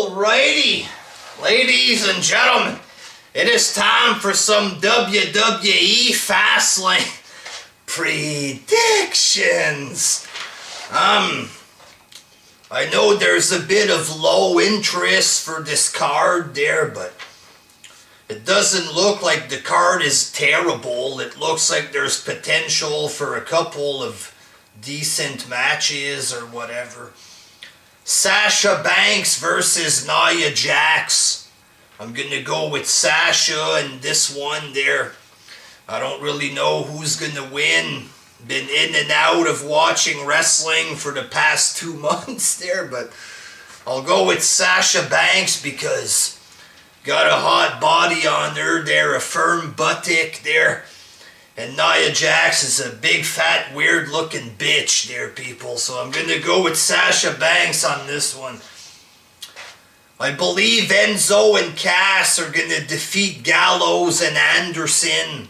Alrighty, ladies and gentlemen, it is time for some WWE Fastlane predictions. I know there's a bit of low interest for this card there, but it doesn't look like the card is terrible. It looks like there's potential for a couple of decent matches or whatever. Sasha Banks versus Nia Jax. I'm going to go with Sasha in this one there. I don't really know who's going to win. Been in and out of watching wrestling for the past 2 months there, but I'll go with Sasha Banks because got a hot body on her there, a firm buttock there. And Nia Jax is a big, fat, weird-looking bitch there, people. So I'm going to go with Sasha Banks on this one. I believe Enzo and Cass are going to defeat Gallows and Anderson.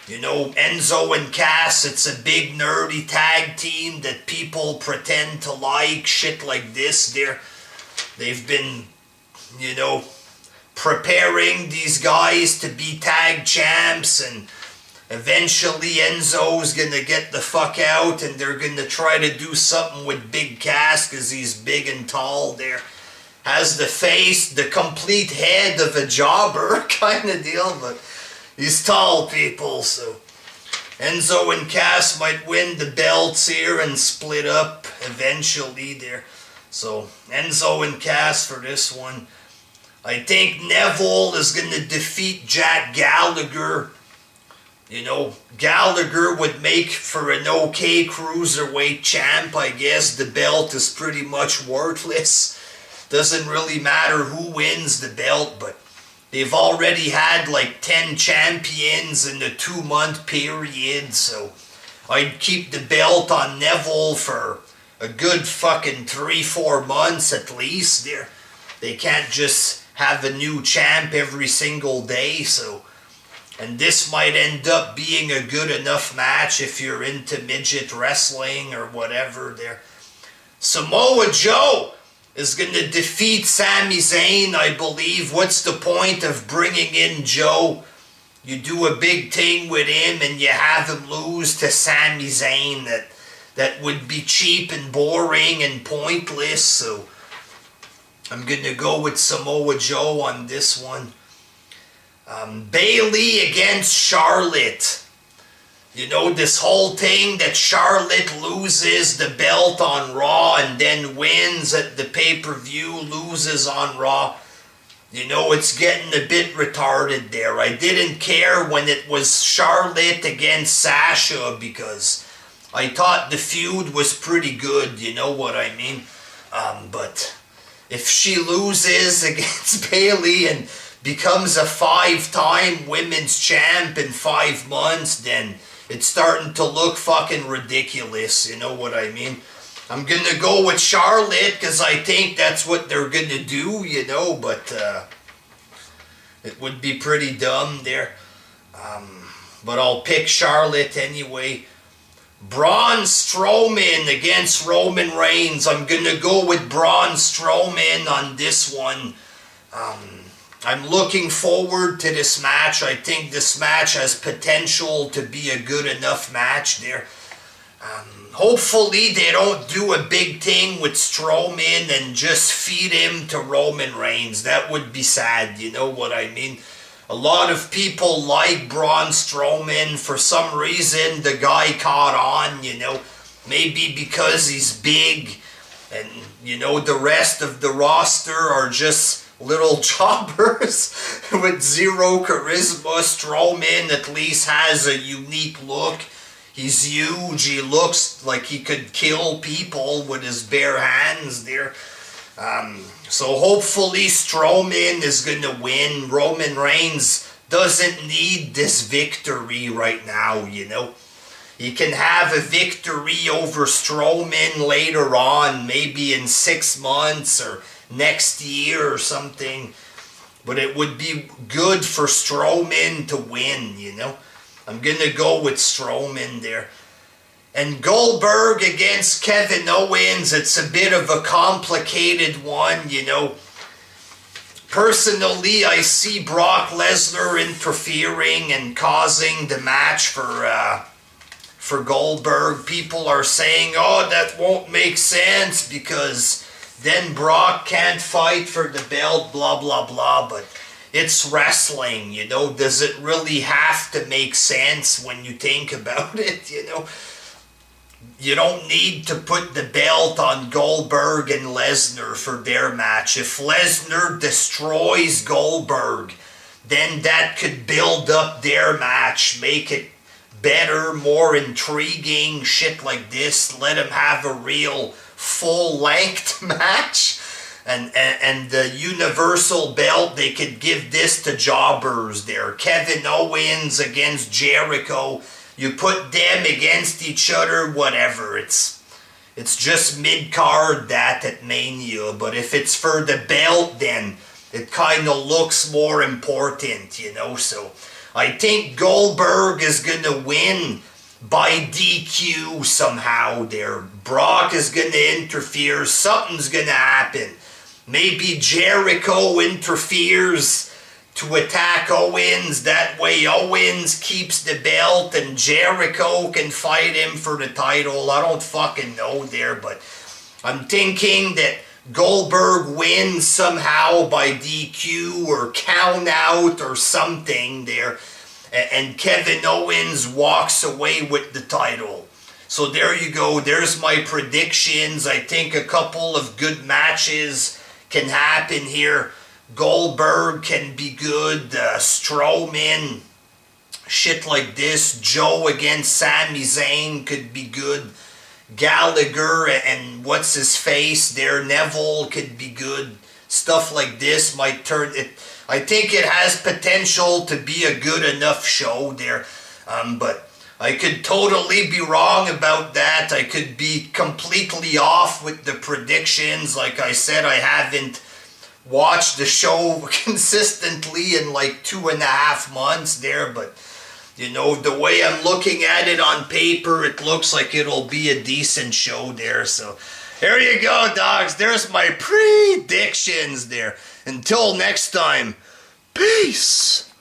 You know, Enzo and Cass, it's a big, nerdy tag team that people pretend to like. Shit like this there. They've been, you know, preparing these guys to be tag champs, and eventually Enzo's gonna get the fuck out and they're gonna try to do something with Big Cass because he's big and tall there. Has the face, the complete head of a jobber kind of deal, but he's tall, people, so Enzo and Cass might win the belts here and split up eventually there. So Enzo and Cass for this one. I think Neville is going to defeat Jack Gallagher. You know, Gallagher would make for an okay cruiserweight champ, I guess. The belt is pretty much worthless. Doesn't really matter who wins the belt, but they've already had like 10 champions in the 2-month period, so I'd keep the belt on Neville for a good fucking 3-4 months at least. They can't just have a new champ every single day, so. And this might end up being a good enough match if you're into midget wrestling or whatever there. Samoa Joe is going to defeat Sami Zayn, I believe. What's the point of bringing in Joe? You do a big thing with him and you have him lose to Sami Zayn. That would be cheap and boring and pointless, so I'm going to go with Samoa Joe on this one. Bayley against Charlotte. You know, this whole thing that Charlotte loses the belt on Raw and then wins at the pay-per-view, loses on Raw. You know, it's getting a bit retarded there. I didn't care when it was Charlotte against Sasha because I thought the feud was pretty good, you know what I mean? But if she loses against Bayley and becomes a 5-time women's champ in 5 months, then it's starting to look fucking ridiculous, you know what I mean? I'm gonna go with Charlotte because I think that's what they're gonna do, you know, but it would be pretty dumb there. But I'll pick Charlotte anyway. Braun Strowman against Roman Reigns. I'm gonna go with Braun Strowman on this one. I'm looking forward to this match. I think this match has potential to be a good enough match there. Hopefully they don't do a big thing with Strowman and just feed him to Roman Reigns. That would be sad, you know what I mean? A lot of people like Braun Strowman. For some reason, the guy caught on, you know. Maybe because he's big and, you know, the rest of the roster are just little jobbers with zero charisma. Strowman at least has a unique look. He's huge. He looks like he could kill people with his bare hands there. So hopefully Strowman is going to win. Roman Reigns doesn't need this victory right now, you know. He can have a victory over Strowman later on, maybe in 6 months or next year or something, but it would be good for Strowman to win, you know. I'm gonna go with Strowman there. And Goldberg against Kevin Owens, it's a bit of a complicated one, you know. personally, I see Brock Lesnar interfering and causing the match for Goldberg. People are saying, oh, that won't make sense because then Brock can't fight for the belt, blah, blah, blah. But it's wrestling, you know. Does it really have to make sense when you think about it, you know? You don't need to put the belt on Goldberg and Lesnar for their match. If Lesnar destroys Goldberg, then that could build up their match, make it better, more intriguing, shit like this. Let him have a real full-length match. And the Universal belt, they could give this to jobbers there. Kevin Owens against Jericho. You put them against each other, whatever. It's just mid-card that at Mania. But if it's for the belt, then it kind of looks more important, you know. So I think Goldberg is going to win by DQ somehow there. Brock is going to interfere. Something's going to happen. Maybe Jericho interferes to attack Owens. That way Owens keeps the belt and Jericho can fight him for the title. I don't fucking know there, but I'm thinking that Goldberg wins somehow by DQ or count out or something there. And Kevin Owens walks away with the title. So there you go. There's my predictions. I think a couple of good matches can happen here. Goldberg can be good. Strowman, shit like this. Joe against Sami Zayn could be good. Gallagher and what's his face there, Neville, could be good. Stuff like this might turn it. I think it has potential to be a good enough show there. But I could totally be wrong about that. I could be completely off with the predictions. Like I said, I haven't watched the show consistently in like 2.5 months there, but you know, the way I'm looking at it on paper, it looks like it'll be a decent show there. So there you go, dogs. There's my predictions there. Until next time, peace.